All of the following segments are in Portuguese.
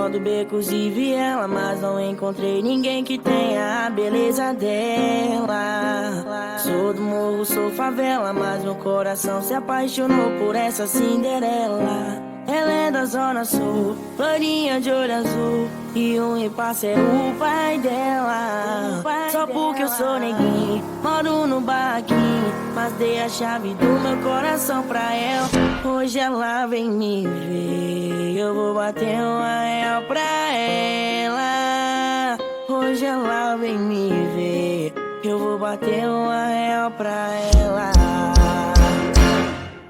Rodo becos e viela, mas não encontrei ninguém que tenha a beleza dela. Sou do morro, sou favela, mas meu coração se apaixonou por essa Cinderela. Ela é da zona sul, loirinha de olho azul, e o impasse é o pai dela. Só porque eu sou neguinho, moro no barraquinho, mas dei a chave do meu coração pra ela. Hoje ela vem me ver, eu vou bater uma real pra ela. Hoje ela vem me ver, eu vou bater uma real pra ela.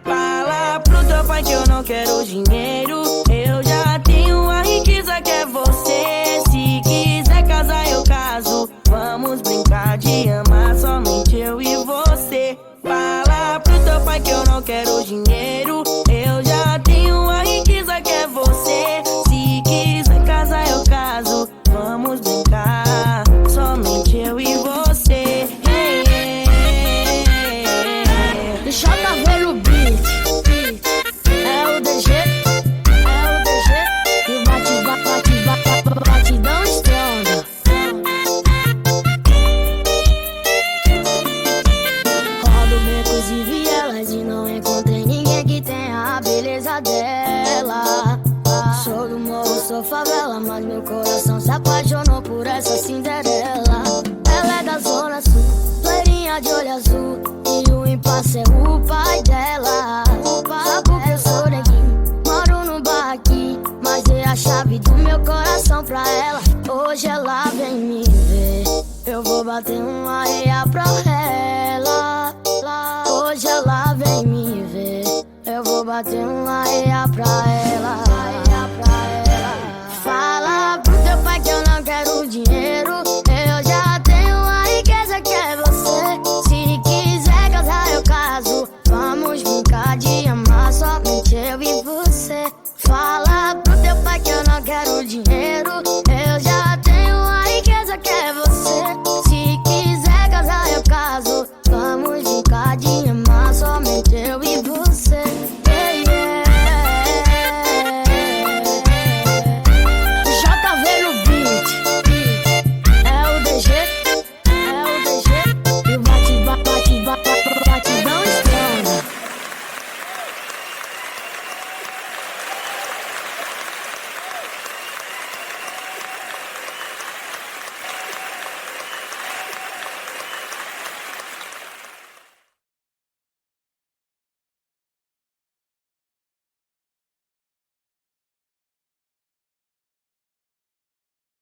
Fala pro teu pai que eu não quero dinheiro, eu já tenho a riqueza que é você. Se quiser casar eu caso, vamos brincar de amar somente eu e você. Fala pro teu pai que eu não quero dinheiro, eu já tenho a riqueza que é você. Se quiser casar eu caso, vamos brincar somente eu e você. Deixa eu ver o beat. É o DG, e o batidão estronda. Rodo becos e vielas e não encontrei ninguém que tenha a beleza dela. Sou do morro, sou favela, mas meu coração se apaixonou por essa Cinderela. Ela é da zona sul, loirinha de olho azul, e o impasse é o pai dela. Só porque eu sou neguinho, moro no barraquinho, mas dei a chave do meu coração pra ela. Hoje ela vem me ver, eu vou bater uma real pra ela. Hoje ela vem me ver, eu vou bater uma real pra ela.